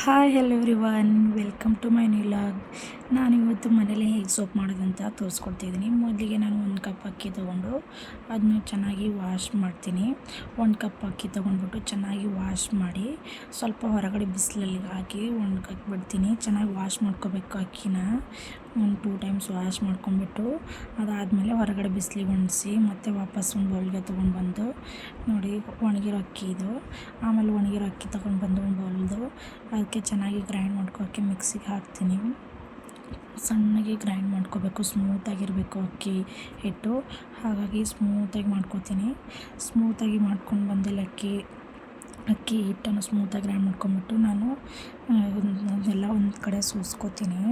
Hi hello everyone, welcome to my new vlog. ನಾನಿವತ್ತು ಮನೇಲಿ ಹೇಗೆ ಸೋಪ್ ಮಾಡೋದಂತ ತೋರಿಸ್ಕೊಡ್ತಿದ್ದೀನಿ. ಮೊದಲಿಗೆ ನಾನು 1 ಕಪ್ ಅಕ್ಕಿ ತೊಗೊಂಡು ಅದನ್ನು ಚೆನ್ನಾಗಿ ವಾಶ್ ಮಾಡ್ತೀನಿ. 1 ಕಪ್ ಅಕ್ಕಿ ತೊಗೊಂಡ್ಬಿಟ್ಟು ಚೆನ್ನಾಗಿ ವಾಶ್ ಮಾಡಿ ಸ್ವಲ್ಪ ಹೊರಗಡೆ ಬಿಸಿಲಲ್ಲಿ ಹಾಕಿ ಒಣಗಕ್ಕೆ ಬಿಡ್ತೀನಿ. ಚೆನ್ನಾಗಿ ವಾಶ್ ಮಾಡ್ಕೋಬೇಕು ಅಕ್ಕಿನ. 2 ಟೈಮ್ಸ್ ವಾಶ್ ಮಾಡ್ಕೊಂಬಿಟ್ಟು ಅದಾದಮೇಲೆ ಹೊರಗಡೆ ಬಿಸಿಲಿಗೆ ಒಣಗಿಸಿ ಮತ್ತು ವಾಪಸ್ ಒಂದು ಬೌಲ್ಗೆ ತೊಗೊಂಡು ಬಂದು ನೋಡಿ ಒಣಗಿರೋ ಅಕ್ಕಿ ಇದು. ಆಮೇಲೆ ಒಣಗಿರೋ ಅಕ್ಕಿ ತೊಗೊಂಡು ಬಂದು ಒಂದು ಬೌಲ್ದು ಅದಕ್ಕೆ ಚೆನ್ನಾಗಿ ಗ್ರೈಂಡ್ ಮಾಡ್ಕೋಕ್ಕೆ ಮಿಕ್ಸಿಗೆ ಹಾಕ್ತೀನಿ. ಸಣ್ಣಗೆ ಗ್ರೈಂಡ್ ಮಾಡ್ಕೋಬೇಕು, ಸ್ಮೂತಾಗಿರಬೇಕು ಅಕ್ಕಿ ಹಿಟ್ಟು. ಹಾಗಾಗಿ ಸ್ಮೂತಾಗಿ ಮಾಡ್ಕೋತೀನಿ. ಸ್ಮೂತಾಗಿ ಮಾಡ್ಕೊಂಡು ಬಂದಿಲ್ಲ ಅಕ್ಕಿ ಹಿಟ್ಟನ್ನು ಸ್ಮೂತಾಗಿ ಗ್ರೈಂಡ್ ಮಾಡ್ಕೊಂಬಿಟ್ಟು ನಾನು ಎಲ್ಲ ಒಂದು ಕಡೆ ಸೋಸ್ಕೋತೀನಿ.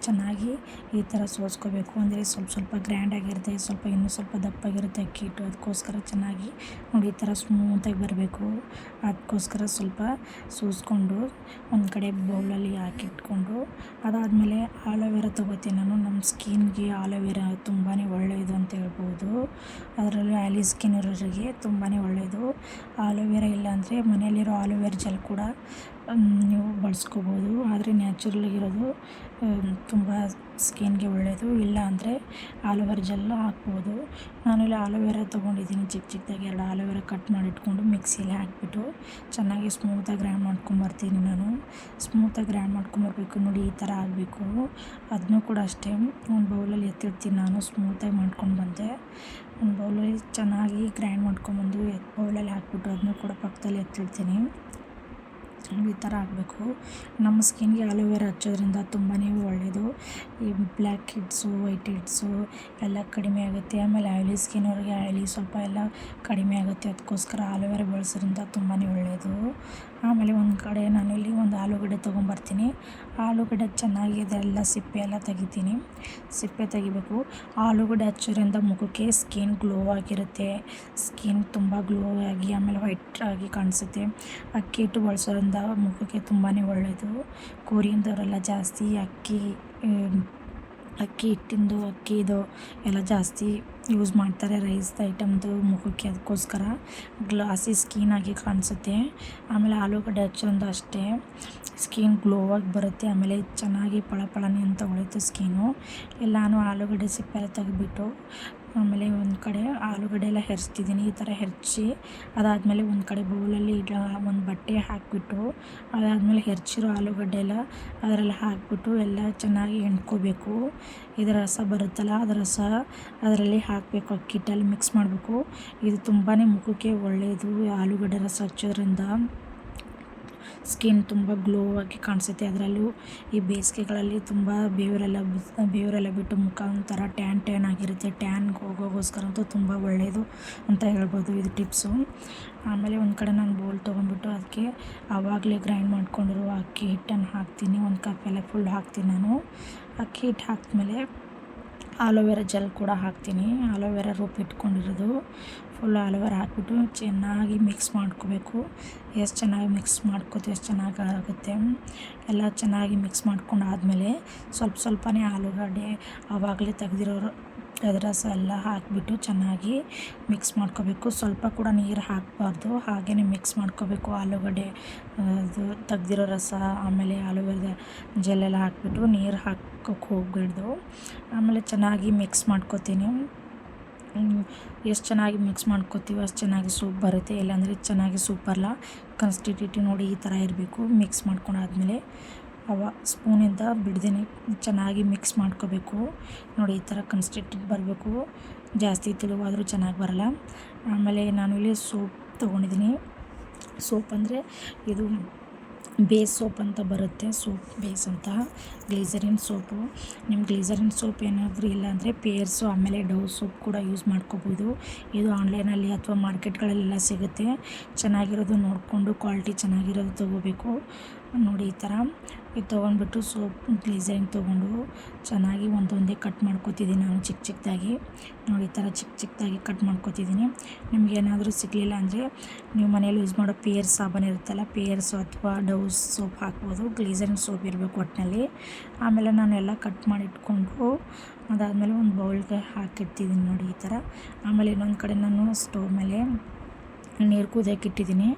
ಚೆನ್ನಾಗಿ ಈ ಥರ ಸೋಸ್ಕೋಬೇಕು. ಅಂದರೆ ಸ್ವಲ್ಪ ಗ್ರ್ಯಾಂಡಾಗಿರುತ್ತೆ, ಇನ್ನೂ ಸ್ವಲ್ಪ ದಪ್ಪಾಗಿರುತ್ತೆ ಅಕ್ಕಿ ಹಿಟ್ಟು. ಅದಕ್ಕೋಸ್ಕರ ಚೆನ್ನಾಗಿ ನೋಡಿ ಈ ಥರ ಸ್ಮೂತಾಗಿ ಬರಬೇಕು. ಅದಕ್ಕೋಸ್ಕರ ಸ್ವಲ್ಪ ಸೋಸ್ಕೊಂಡು ಒಂದು ಕಡೆ ಬೌಲಲ್ಲಿ ಹಾಕಿಟ್ಕೊಂಡು ಅದಾದಮೇಲೆ ಆಲೋವೆರಾ ತೊಗೋತೀನಿ ನಾನು. ನಮ್ಮ ಸ್ಕಿನ್ಗೆ ಆಲೋವೆರಾ ತುಂಬಾ ಒಳ್ಳೆಯದು ಅಂತ ಹೇಳ್ಬೋದು. ಅದರಲ್ಲಿ ಆಯ್ಲಿ ಸ್ಕಿನ್ ಇರೋರಿಗೆ ತುಂಬಾ ಒಳ್ಳೆಯದು. ಆಲೋವೆರಾ ಇಲ್ಲಾಂದರೆ ಮನೆಯಲ್ಲಿರೋ ಆಲೋವೆರಾ ಜೆಲ್ ಕೂಡ ನೀವು ಬಳಸ್ಕೋಬೋದು. ಆದರೆ ನ್ಯಾಚುರಲಾಗಿರೋದು ತುಂಬ ಸ್ಕಿನ್ಗೆ ಒಳ್ಳೆಯದು. ಇಲ್ಲ ಅಂದರೆ ಆಲೋವೆರಾ ಜೆಲ್ ಹಾಕ್ಬೋದು. ನಾನಿಲ್ಲಿ ಆಲೋವೆರಾ ತೊಗೊಂಡಿದ್ದೀನಿ. ಚಿಕ್ಕದಾಗಿ 2 ಆಲೋವೆರಾ ಕಟ್ ಮಾಡಿಟ್ಕೊಂಡು ಮಿಕ್ಸಿಲಿ ಹಾಕಿಬಿಟ್ಟು ಚೆನ್ನಾಗಿ ಸ್ಮೂತಾಗಿ ಗ್ರೈಂಡ್ ಮಾಡ್ಕೊಂಬರ್ತೀನಿ ನಾನು. ಸ್ಮೂತಾಗಿ ಗ್ರೈಂಡ್ ಮಾಡ್ಕೊಂಬರ್ಬೇಕು. ನೋಡಿ ಈ ಥರ ಆಗಬೇಕು. ಅದನ್ನೂ ಕೂಡ ಅಷ್ಟೇ ಒಂದು ಬೌಲಲ್ಲಿ ಎತ್ತಿಡ್ತೀನಿ ನಾನು. ಸ್ಮೂತಾಗಿ ಮಾಡ್ಕೊಂಡು ಬಂದೆ. ಒಂದು ಬೌಲಲ್ಲಿ ಚೆನ್ನಾಗಿ ಗ್ರೈಂಡ್ ಮಾಡ್ಕೊಂಬಂದು ಬೌಲಲ್ಲಿ ಹಾಕ್ಬಿಟ್ಟು ಅದನ್ನೂ ಕೂಡ ಪಕ್ಕದಲ್ಲಿ ಎತ್ತಿಡ್ತೀನಿ. ಈ ಥರ ಆಗಬೇಕು. ನಮ್ಮ ಸ್ಕಿನ್ಗೆ ಆಲೋವೆರಾ ಹಚ್ಚೋದ್ರಿಂದ ತುಂಬಾ ಒಳ್ಳೆಯದು. ಈ ಬ್ಲ್ಯಾಕ್ ಹೆಡ್ಸು, ವೈಟ್ ಹೆಡ್ಸು ಎಲ್ಲ ಕಡಿಮೆ ಆಗುತ್ತೆ. ಆಮೇಲೆ ಆಯ್ಲಿ ಸ್ಕಿನ್ ಅವ್ರಿಗೆ ಆಯ್ಲಿ ಸ್ವಲ್ಪ ಎಲ್ಲ ಕಡಿಮೆ ಆಗುತ್ತೆ. ಅದಕ್ಕೋಸ್ಕರ ಆಲೋವೆರಾ ಬಳಸೋದ್ರಿಂದ ತುಂಬಾ ಒಳ್ಳೆಯದು. ಆಮೇಲೆ ಒಂದು ಕಡೆ ನಾನಿಲ್ಲಿ ಒಂದು ಆಲೂಗಡ್ಡೆ ತೊಗೊಂಬರ್ತೀನಿ. ಆಲೂಗಡ್ಡೆ ಚೆನ್ನಾಗಿ ಇದೆಲ್ಲ ಸಿಪ್ಪೆ ಎಲ್ಲ ತೆಗಿತೀನಿ. ಸಿಪ್ಪೆ ತೆಗಿಬೇಕು. ಆಲೂಗಡ್ಡೆ ಹಚ್ಚೋದ್ರಿಂದ ಮುಖಕ್ಕೆ ಸ್ಕಿನ್ ಗ್ಲೋ ಆಗಿರುತ್ತೆ. ಸ್ಕಿನ್ ತುಂಬ ಗ್ಲೋ ಆಗಿ ಆಮೇಲೆ ವೈಟ್ ಆಗಿ ಕಾಣಿಸುತ್ತೆ. ಅಕ್ಕಿ ಹಿಟ್ಟು ಬಳಸೋದ್ರಿಂದ ಮುಖಕ್ಕೆ ತುಂಬಾ ಒಳ್ಳೆಯದು. ಕೊರಿಯಂದವರೆಲ್ಲ ಜಾಸ್ತಿ ಅಕ್ಕಿ ಹಿಟ್ಟಿಂದು ಅಕ್ಕಿದು ಎಲ್ಲ ಜಾಸ್ತಿ ಯೂಸ್ ಮಾಡ್ತಾರೆ, ರೈಸ್ ಐಟಮ್ದು ಮುಖಕ್ಕೆ. ಅದಕ್ಕೋಸ್ಕರ ಗ್ಲಾಸಿ ಸ್ಕಿನ್ ಆಗಿ ಕಾಣಿಸುತ್ತೆ. ಆಮೇಲೆ ಆಲೂಗಡ್ಡೆ ಹಚ್ಚೋದ್ರಿಂದ ಅಷ್ಟೇ ಸ್ಕಿನ್ ಗ್ಲೋ ಆಗಿ ಬರುತ್ತೆ. ಆಮೇಲೆ ಚೆನ್ನಾಗಿ ಪಳಪಳನೆ ಅಂತ ಹೊಳೆಯುತ್ತೆ ಸ್ಕಿನ್ನು. ಎಲ್ಲಾನು ಆಲೂಗಡ್ಡೆ ಸಿಪ್ಪೆ ಎಲ್ಲ ತೆಗೆದ್ಬಿಟ್ಟು ಆಮೇಲೆ ಒಂದು ಕಡೆ ಆಲೂಗಡ್ಡೆ ಎಲ್ಲ ಹೆರ್ಚ್ತಿದ್ದೀನಿ. ಈ ಥರ ಹೆರ್ಚಿ ಅದಾದಮೇಲೆ ಒಂದು ಕಡೆ ಬೌಲಲ್ಲಿ ಒಂದು ಬಟ್ಟೆ ಹಾಕಿಬಿಟ್ಟು ಅದಾದಮೇಲೆ ಹೆರ್ಚಿರೋ ಆಲೂಗಡ್ಡೆ ಎಲ್ಲ ಅದರಲ್ಲಿ ಹಾಕಿಬಿಟ್ಟು ಎಲ್ಲ ಚೆನ್ನಾಗಿ ಎಣ್ಕೋಬೇಕು. ಇದರ ರಸ ಬರುತ್ತಲ್ಲ, ಅದರ ರಸ ಅದರಲ್ಲಿ ಹಾಕಬೇಕು. ಅಕ್ಕಿ ಹಿಟ್ಟಲ್ಲಿ ಮಿಕ್ಸ್ ಮಾಡಬೇಕು. ಇದು ತುಂಬಾ ಮುಖಕ್ಕೆ ಒಳ್ಳೆಯದು. ಆಲೂಗಡ್ಡೆ ರಸ ಹಚ್ಚೋದ್ರಿಂದ ಸ್ಕಿನ್ ತುಂಬ ಗ್ಲೋ ಆಗಿ ಕಾಣಿಸುತ್ತೆ. ಅದರಲ್ಲೂ ಈ ಬೇಸಿಗೆಗಳಲ್ಲಿ ತುಂಬ ಬೇವರೆಲ್ಲ ಬಿಟ್ಟು ಮುಖ ಒಂಥರ ಟ್ಯಾನ್ ಆಗಿರುತ್ತೆ. ಟ್ಯಾನ್ಗೆ ಹೋಗೋಗೋಸ್ಕರ ಅಂತೂ ತುಂಬ ಒಳ್ಳೆಯದು ಅಂತ ಹೇಳ್ಬೋದು ಇದು ಟಿಪ್ಸು. ಆಮೇಲೆ ಒಂದು ಕಡೆ ನಾನು ಬೌಲ್ ತೊಗೊಂಡ್ಬಿಟ್ಟು ಅದಕ್ಕೆ ಆವಾಗಲೇ ಗ್ರೈಂಡ್ ಮಾಡ್ಕೊಂಡಿರುವ ಅಕ್ಕಿ ಹಿಟ್ಟನ್ನು ಹಾಕ್ತೀನಿ. 1 ಕಪ್ ಎಲ್ಲ ಫುಲ್ ಹಾಕ್ತೀನಿ ನಾನು. ಅಕ್ಕಿ ಹಿಟ್ಟು ಹಾಕಿದ್ಮೇಲೆ ಆಲೋವೆರಾ ಜೆಲ್ ಕೂಡ ಹಾಕ್ತೀನಿ. ಆಲೋವೆರಾ ರುಬ್ಬಿಟ್ಕೊಂಡಿರೋದು ಫುಲ್ ಆಲೋವೆರಾ ಹಾಕ್ಬಿಟ್ಟು ಚೆನ್ನಾಗಿ ಮಿಕ್ಸ್ ಮಾಡ್ಕೋಬೇಕು. ಎಷ್ಟು ಚೆನ್ನಾಗಿ ಮಿಕ್ಸ್ ಮಾಡ್ಕೋತೀವಿ ಅಷ್ಟು ಚೆನ್ನಾಗಿ ಆಗುತ್ತೆ. ಎಲ್ಲ ಚೆನ್ನಾಗಿ ಮಿಕ್ಸ್ ಮಾಡ್ಕೊಂಡಾದಮೇಲೆ ಸ್ವಲ್ಪನೇ ಆಲೂಗಡ್ಡೆ ಆವಾಗಲೇ ತೆಗೆದಿರೋರು ಅದರ ರಸ ಎಲ್ಲ ಹಾಕಿಬಿಟ್ಟು ಚೆನ್ನಾಗಿ ಮಿಕ್ಸ್ ಮಾಡ್ಕೋಬೇಕು. ಸ್ವಲ್ಪ ಕೂಡ ನೀರು ಹಾಕಬಾರ್ದು, ಹಾಗೆಯೇ ಮಿಕ್ಸ್ ಮಾಡ್ಕೋಬೇಕು. ಆಲೂಗಡ್ಡೆ ಅದು ತೆಗ್ದಿರೋ ರಸ ಆಮೇಲೆ ಆಲೂವೆರಾ ಜೆಲ್ಲೆಲ್ಲ ಹಾಕಿಬಿಟ್ಟು ನೀರು ಹಾಕೋಕ್ಕೆ ಹೋಗಬಾರ್ದು. ಆಮೇಲೆ ಚೆನ್ನಾಗಿ ಮಿಕ್ಸ್ ಮಾಡ್ಕೋತೀನಿ. ಎಷ್ಟು ಚೆನ್ನಾಗಿ ಮಿಕ್ಸ್ ಮಾಡ್ಕೋತೀವೋ ಅಷ್ಟು ಚೆನ್ನಾಗಿ ಸೂಪ್ ಬರುತ್ತೆ. ಇಲ್ಲಾಂದರೆ ಚೆನ್ನಾಗಿ ಸೂಪ್ ಬರಲ್ಲ. ಕನ್ಸಿಸ್ಟೆನ್ಸಿ ನೋಡಿ ಈ ಥರ ಇರಬೇಕು. ಮಿಕ್ಸ್ ಮಾಡ್ಕೊಂಡಾದ್ಮೇಲೆ ಸ್ಪೂನಿಂದ ಬಿಡ್ದೇನೆ ಚೆನ್ನಾಗಿ ಮಿಕ್ಸ್ ಮಾಡ್ಕೋಬೇಕು. ನೋಡಿ ಈ ಥರ ಕನ್ಸಿಸ್ಟೆನ್ಸಿ ಬರಬೇಕು. ಜಾಸ್ತಿ ತೆಳುವಾದರೂ ಚೆನ್ನಾಗಿ ಬರಲ್ಲ. ಆಮೇಲೆ ನಾನು ಇಲ್ಲಿ ಸೋಪ್ ತೊಗೊಂಡಿದ್ದೀನಿ. ಸೋಪ್ ಅಂದರೆ ಇದು ಬೇಸ್ ಸೋಪ್ ಅಂತ ಬರುತ್ತೆ. ಸೋಪ್ ಬೇಸ್ ಅಂತ ಗ್ಲಿಸರಿನ್ ಸೋಪು. ನಿಮ್ಮ ಗ್ಲಿಸರಿನ್ ಸೋಪ್ ಏನಾದರೂ ಇಲ್ಲ ಅಂದರೆ ಪೇರ್ಸು ಆಮೇಲೆ ಡವ್ ಸೋಪ್ ಕೂಡ ಯೂಸ್ ಮಾಡ್ಕೋಬೋದು. ಇದು ಆನ್ಲೈನಲ್ಲಿ ಅಥವಾ ಮಾರ್ಕೆಟ್ಗಳಲ್ಲೆಲ್ಲ ಸಿಗುತ್ತೆ. ಚೆನ್ನಾಗಿರೋದು ನೋಡಿಕೊಂಡು ಕ್ವಾಲಿಟಿ ಚೆನ್ನಾಗಿರೋದು ತೊಗೋಬೇಕು. ನೋಡಿ ಈ ಥರ ಇದು ತೊಗೊಂಡ್ಬಿಟ್ಟು ಸೋಪ್ ಗ್ಲಿಸರಿನ್ ತೊಗೊಂಡು ಚೆನ್ನಾಗಿ ಒಂದೊಂದೇ ಕಟ್ ಮಾಡ್ಕೊತಿದ್ದೀನಿ ನಾನು ಚಿಕ್ಕದಾಗಿ. ನೋಡಿ ಈ ಥರ ಚಿಕ್ಕದಾಗಿ ಕಟ್ ಮಾಡ್ಕೊತಿದ್ದೀನಿ. ನಿಮಗೇನಾದರೂ ಸಿಗಲಿಲ್ಲ ಅಂದರೆ ನೀವು ಮನೇಲಿ ಯೂಸ್ ಮಾಡೋ ಪೇರ್ಸ್ ಸಾಬೂನು ಇರುತ್ತಲ್ಲ, ಪೇರ್ಸು ಅಥವಾ ಡವ್ ಸೋಪ್ ಹಾಕ್ಬೋದು. ಗ್ಲಿಸರಿನ್ ಸೋಪ್ ಇರಬೇಕು ಒಟ್ಟಿನಲ್ಲಿ. ಆಮೇಲೆ ನಾನೆಲ್ಲ ಕಟ್ ಮಾಡಿಟ್ಕೊಂಡು ಅದಾದಮೇಲೆ ಒಂದು ಬೌಲ್ಗೆ ಹಾಕಿಡ್ತಿದ್ದೀನಿ ನೋಡಿ ಈ ಥರ. ಆಮೇಲೆ ಇನ್ನೊಂದು ಕಡೆ ನಾನು ಸ್ಟವ್ ಮೇಲೆ ನೀರು ಕುದಿಯೋಕೆ ಇಟ್ಟಿದ್ದೀನಿ.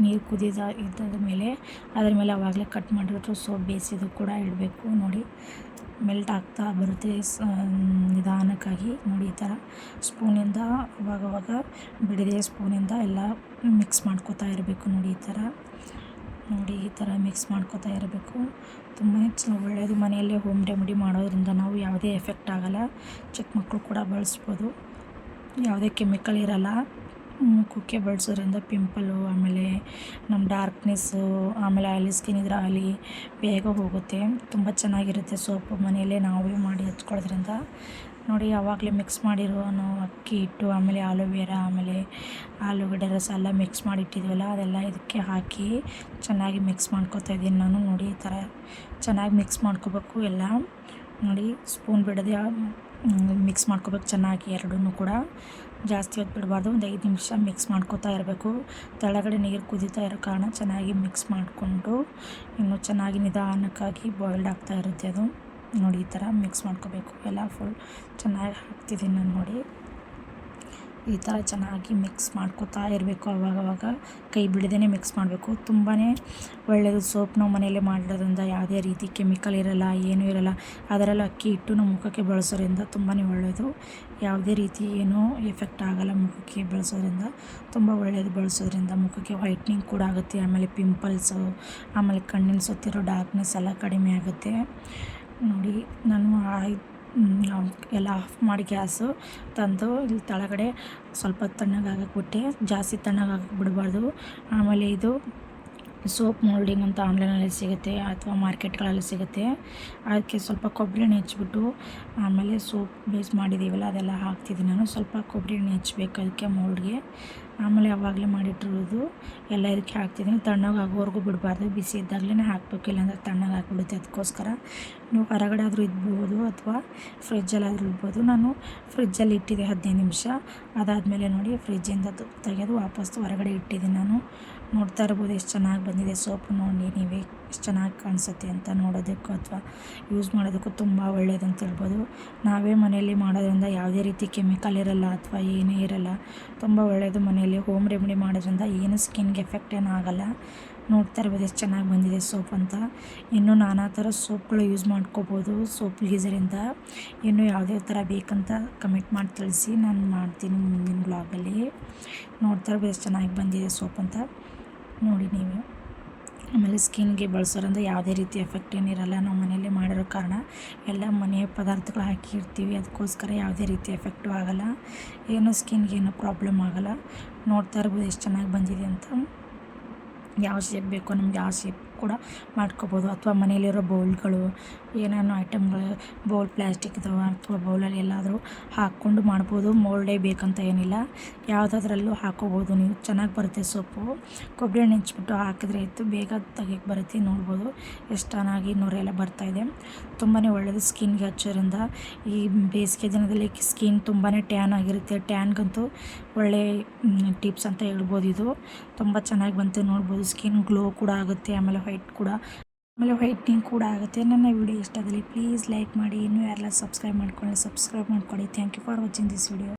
ನೀರು ಇದ್ದಾದ ಮೇಲೆ ಅದರ ಮೇಲೆ ಆವಾಗಲೇ ಕಟ್ ಮಾಡಿರೋ ಸೋಪ್ ಬೇಯಿಸಿದ್ದು ಕೂಡ ಇಡಬೇಕು. ನೋಡಿ ಮೆಲ್ಟ್ ಆಗ್ತಾ ಬರುತ್ತೆ ನಿಧಾನಕ್ಕಾಗಿ. ನೋಡಿ ಈ ಥರ ಸ್ಪೂನಿಂದ ಅವಾಗವಾಗ ಬಿಡದೆ ಸ್ಪೂನಿಂದ ಎಲ್ಲ ಮಿಕ್ಸ್ ಮಾಡ್ಕೋತಾ ಇರಬೇಕು. ನೋಡಿ ಈ ಥರ ಮಿಕ್ಸ್ ಮಾಡ್ಕೋತಾ ಇರಬೇಕು. ತುಂಬಾ ಒಳ್ಳೆಯದು. ಮನೆಯಲ್ಲೇ ಹೋಮ್ ರೆಮಿಡಿ ಮಾಡೋದ್ರಿಂದ ನಾವು ಯಾವುದೇ ಎಫೆಕ್ಟ್ ಆಗೋಲ್ಲ. ಚಿಕ್ಕ ಮಕ್ಕಳು ಕೂಡ ಬಳಸ್ಬೋದು. ಯಾವುದೇ ಕೆಮಿಕಲ್ ಇರೋಲ್ಲ. ಮುಖಕ್ಕೆ ಬಳಸೋದ್ರಿಂದ ಪಿಂಪಲು, ಆಮೇಲೆ ನಮ್ಮ ಡಾರ್ಕ್ನೆಸ್ಸು, ಆಮೇಲೆ ಆಯಿಲಿ ಸ್ಕಿನ್ ಇದ್ರೆ ಆಯಿಲಿ ಬೇಗ ಹೋಗುತ್ತೆ. ತುಂಬ ಚೆನ್ನಾಗಿರುತ್ತೆ ಸೋಪು ಮನೆಯಲ್ಲೇ ನಾವೇ ಮಾಡಿ ಹಚ್ಕೊಳ್ಳೋದ್ರಿಂದ. ನೋಡಿ ಆವಾಗಲೇ ಮಿಕ್ಸ್ ಮಾಡಿರೋ ಅಕ್ಕಿ ಹಿಟ್ಟು, ಆಮೇಲೆ ಆಲೋವೆರಾ, ಆಮೇಲೆ ಆಲೂಗಡ್ಡೆ ರಸ ಎಲ್ಲ ಮಿಕ್ಸ್ ಮಾಡಿ ಇಟ್ಟಿದ್ವಲ್ಲ ಅದೆಲ್ಲ ಇದಕ್ಕೆ ಹಾಕಿ ಚೆನ್ನಾಗಿ ಮಿಕ್ಸ್ ಮಾಡ್ಕೊತಾ ಇದ್ದೀನಿ ನಾನು. ನೋಡಿ ಈ ಥರ ಚೆನ್ನಾಗಿ ಮಿಕ್ಸ್ ಮಾಡ್ಕೋಬೇಕು ಎಲ್ಲ. ನೋಡಿ ಸ್ಪೂನ್ ಬಿಡದೆ ಮಿಕ್ಸ್ ಮಾಡ್ಕೋಬೇಕು ಚೆನ್ನಾಗಿ. ಎರಡನ್ನೂ ಕೂಡ ಜಾಸ್ತಿ ಹೊತ್ತು ಬಿಡಬಾರ್ದು. ಒಂದು 5 ನಿಮಿಷ ಮಿಕ್ಸ್ ಮಾಡ್ಕೋತಾ ಇರಬೇಕು. ಕೆಳಗಡೆ ನೀರು ಕುದೀತಾ ಇರೋ ಕಾರಣ ಚೆನ್ನಾಗಿ ಮಿಕ್ಸ್ ಮಾಡಿಕೊಂಡು ಇನ್ನೂ ಚೆನ್ನಾಗಿ ನಿಧಾನಕ್ಕಾಗಿ ಬಾಯ್ಲ್ಡ್ ಆಗ್ತಾ ಇರುತ್ತೆ ಅದು. ನೋಡಿ ಈ ಥರ ಮಿಕ್ಸ್ ಮಾಡ್ಕೋಬೇಕು. ಎಲ್ಲ ಫುಲ್ ಚೆನ್ನಾಗಿ ಹಾಕ್ತಿದ್ದೀನಿ ನಾನು. ನೋಡಿ ಈ ಥರ ಚೆನ್ನಾಗಿ ಮಿಕ್ಸ್ ಮಾಡ್ಕೋತಾ ಇರಬೇಕು. ಆವಾಗವಾಗ ಕೈ ಬಿಡದೇ ಮಿಕ್ಸ್ ಮಾಡಬೇಕು. ತುಂಬಾ ಒಳ್ಳೆಯದು ಸೋಪ್ ನಾವು ಮನೆಯಲ್ಲೇ ಮಾಡಿರೋದ್ರಿಂದ. ಯಾವುದೇ ರೀತಿ ಕೆಮಿಕಲ್ ಇರೋಲ್ಲ, ಏನೂ ಇರೋಲ್ಲ. ಅದರಲ್ಲಿ ಅಕ್ಕಿ ಹಿಟ್ಟು ನಮ್ಮ ಮುಖಕ್ಕೆ ಬಳಸೋದ್ರಿಂದ ತುಂಬಾ ಒಳ್ಳೆಯದು. ಯಾವುದೇ ರೀತಿ ಏನೂ ಎಫೆಕ್ಟ್ ಆಗೋಲ್ಲ ಮುಖಕ್ಕೆ ಬಳಸೋದ್ರಿಂದ. ತುಂಬ ಒಳ್ಳೆಯದು ಬಳಸೋದ್ರಿಂದ. ಮುಖಕ್ಕೆ ವೈಟ್ನಿಂಗ್ ಕೂಡ ಆಗುತ್ತೆ. ಆಮೇಲೆ ಪಿಂಪಲ್ಸು, ಆಮೇಲೆ ಕಣ್ಣಿನ ಸುತ್ತಿರೋ ಡಾರ್ಕ್ನೆಸ್ ಎಲ್ಲ ಕಡಿಮೆ ಆಗುತ್ತೆ. ನೋಡಿ ನಾನು ಎಲ್ಲ ಆಫ್ ಮಾಡಿ ಗ್ಯಾಸು ತಂದು ಇಲ್ಲಿ ಕೆಳಗಡೆ ಸ್ವಲ್ಪ ತಣ್ಣಗಾಗಕ್ಕೆ ಬಿಟ್ಟೆ. ಜಾಸ್ತಿ ತಣ್ಣಗಾಗಕ್ಕೆ ಬಿಡಬಾರ್ದು. ಆಮೇಲೆ ಇದು ಸೋಪ್ ಮೋಲ್ಡಿಂಗ್ ಅಂತ ಆನ್ಲೈನಲ್ಲಿ ಸಿಗುತ್ತೆ ಅಥವಾ ಮಾರ್ಕೆಟ್ಗಳಲ್ಲಿ ಸಿಗುತ್ತೆ. ಅದಕ್ಕೆ ಸ್ವಲ್ಪ ಕೊಬ್ಬರಿ ಎಣ್ಣೆ ಹಚ್ಬಿಟ್ಟು ಆಮೇಲೆ ಸೋಪ್ ಬೇಸ್ ಮಾಡಿದ್ದೀವಲ್ಲ ಅದೆಲ್ಲ ಹಾಕ್ತಿದ್ದೀನಿ ನಾನು. ಸ್ವಲ್ಪ ಕೊಬ್ಬರಿ ಎಣ್ಣೆ ಹಚ್ಬೇಕು ಅದಕ್ಕೆ ಮೋಲ್ಡ್ಗೆ. ಆಮೇಲೆ ಆವಾಗಲೇ ಮಾಡಿಟ್ಟಿರೋದು ಎಲ್ಲ ಇದಕ್ಕೆ ಹಾಕ್ತಿದ್ದೀನಿ. ತಣ್ಣಗಾಗೋವರೆಗೂ ಬಿಡಬಾರ್ದು. ಬಿಸಿ ಇದ್ದಾಗಲೇ ಹಾಕಬೇಕು, ಇಲ್ಲಾಂದರೆ ತಣ್ಣಗಾಗಿಬಿಡುತ್ತೆ. ಅದಕ್ಕೋಸ್ಕರ ನೀವು ಹೊರಗಡೆ ಆದರೂ ಇಡ್ಬೋದು ಅಥವಾ ಫ್ರಿಜ್ಜಲ್ಲಾದರೂ ಇಡ್ಬೋದು. ನಾನು ಫ್ರಿಜ್ಜಲ್ಲಿ ಇಟ್ಟಿದ್ದೆ 15 ನಿಮಿಷ. ಅದಾದಮೇಲೆ ನೋಡಿ ಫ್ರಿಜ್ಜಿಂದ ತೆಗೆದು ವಾಪಸ್ ಹೊರಗಡೆ ಇಟ್ಟಿದ್ದೀನಿ ನಾನು. ನೋಡ್ತಾ ಇರ್ಬೋದು ಎಷ್ಟು ಚೆನ್ನಾಗಿ ಬಂದಿದೆ ಸೋಪು. ನೋಡಿ ನೀವೇ ಎಷ್ಟು ಚೆನ್ನಾಗಿ ಕಾಣಿಸುತ್ತೆ ಅಂತ. ನೋಡೋದಕ್ಕೂ ಅಥವಾ ಯೂಸ್ ಮಾಡೋದಕ್ಕೂ ತುಂಬ ಒಳ್ಳೆಯದಂತ ಹೇಳ್ಬೋದು. ನಾವೇ ಮನೆಯಲ್ಲಿ ಮಾಡೋದ್ರಿಂದ ಯಾವುದೇ ರೀತಿ ಕೆಮಿಕಲ್ ಇರೋಲ್ಲ ಅಥವಾ ಏನೇ ಇರೋಲ್ಲ. ತುಂಬ ಒಳ್ಳೆಯದು. ಮನೆಯಲ್ಲಿ ಹೋಮ್ ರೆಮಿಡಿ ಮಾಡೋದ್ರಿಂದ ಏನು ಸ್ಕಿನ್ಗೆ ಎಫೆಕ್ಟ್ ಏನೂ ಆಗೋಲ್ಲ. ನೋಡ್ತಾ ಇರ್ಬೋದು ಎಷ್ಟು ಚೆನ್ನಾಗಿ ಬಂದಿದೆ ಸೋಪ್ ಅಂತ. ಇನ್ನೂ ನಾನಾ ಥರ ಸೋಪ್ಗಳು ಯೂಸ್ ಮಾಡ್ಕೋಬೋದು ಸೋಪ್ ಗೀಸರಿಂದ. ಇನ್ನೂ ಯಾವುದೇ ಥರ ಬೇಕಂತ ಕಮೆಂಟ್ ಮಾಡಿ ತಿಳಿಸಿ, ನಾನು ಮಾಡ್ತೀನಿ ಮುಂದಿನ ಬ್ಲಾಗಲ್ಲಿ. ನೋಡ್ತಾ ಇರ್ಬೋದು ಎಷ್ಟು ಚೆನ್ನಾಗಿ ಬಂದಿದೆ ಸೋಪ್ ಅಂತ. ನೋಡಿ ನೀವು. ಆಮೇಲೆ ಸ್ಕಿನ್ಗೆ ಬಳಸೋದ್ರಿಂದ ಯಾವುದೇ ರೀತಿ ಎಫೆಕ್ಟ್ ಏನಿರಲ್ಲ. ನಾವು ಮನೆಯಲ್ಲೇ ಮಾಡಿರೋ ಕಾರಣ ಎಲ್ಲ ಮನೆಯ ಪದಾರ್ಥಗಳು ಹಾಕಿರ್ತೀವಿ. ಅದಕ್ಕೋಸ್ಕರ ಯಾವುದೇ ರೀತಿ ಎಫೆಕ್ಟು ಆಗೋಲ್ಲ. ಏನೂ ಸ್ಕಿನ್ಗೆ ಏನೂ ಪ್ರಾಬ್ಲಮ್ ಆಗೋಲ್ಲ. ನೋಡ್ತಾ ಇರ್ಬೋದು ಎಷ್ಟು ಚೆನ್ನಾಗಿ ಬಂದಿದೆ ಅಂತ. ಯಾವ ಶೇಪ್ ಬೇಕೋ ನಮ್ಗೆ ಆ ಶೇಪ್ ಕೂಡ ಮಾಡ್ಕೋಬೋದು. ಅಥವಾ ಮನೆಯಲ್ಲಿರೋ ಬೌಲ್ಗಳು, ಏನೇನೋ ಐಟಮ್ಗಳು, ಬೌಲ್ ಪ್ಲಾಸ್ಟಿಕ್ ಇದಾವೆ ಅಥವಾ ಬೌಲಲ್ಲಿ ಎಲ್ಲಾದರೂ ಹಾಕ್ಕೊಂಡು ಮಾಡ್ಬೋದು. ಮೋಲ್ಡೇ ಬೇಕಂತ ಏನಿಲ್ಲ, ಯಾವುದಾದ್ರಲ್ಲೂ ಹಾಕೋಬೋದು ನೀವು. ಚೆನ್ನಾಗಿ ಬರುತ್ತೆ ಸೋಪು. ಕೊಬ್ಬರಿ ಎಣ್ಣೆ ಹಚ್ಬಿಟ್ಟು ಹಾಕಿದ್ರೆ ಇತ್ತು ಬೇಗ ತೆಗಿಯಕ್ಕೆ ಬರುತ್ತೆ. ನೋಡ್ಬೋದು ಎಷ್ಟು ಚೆನ್ನಾಗಿ ನೊರೆಲ್ಲ ಬರ್ತಾಯಿದೆ. ತುಂಬಾ ಒಳ್ಳೆಯದು ಸ್ಕಿನ್ಗೆ ಹಚ್ಚೋದ್ರಿಂದ. ಈ ಬೇಸಿಗೆ ದಿನದಲ್ಲಿ ಸ್ಕಿನ್ ತುಂಬಾ ಟ್ಯಾನ್ ಆಗಿರುತ್ತೆ. ಟ್ಯಾನ್ಗಂತೂ ಒಳ್ಳೆ ಟಿಪ್ಸ್ ಅಂತ ಹೇಳ್ಬೋದು ಇದು. ತುಂಬ ಚೆನ್ನಾಗಿ ಬಂತು ನೋಡ್ಬೋದು. ಸ್ಕಿನ್ ಗ್ಲೋ ಕೂಡ ಆಗುತ್ತೆ. ಆಮೇಲೆ ವೈಟ್ನಿಂಗ್ ಕೂಡ ಆಗುತ್ತೆ. ನನ್ನ ವಿಡಿಯೋ ಇಷ್ಟ ಆದಲ್ಲಿ ಪ್ಲೀಸ್ ಲೈಕ್ ಮಾಡಿ. ಇನ್ನೂ ಯಾರೆಲ್ಲ ಸಬ್ಸ್ಕ್ರೈಬ್ ಮಾಡ್ಕೊಳ್ಳಿ thank you for watching this video.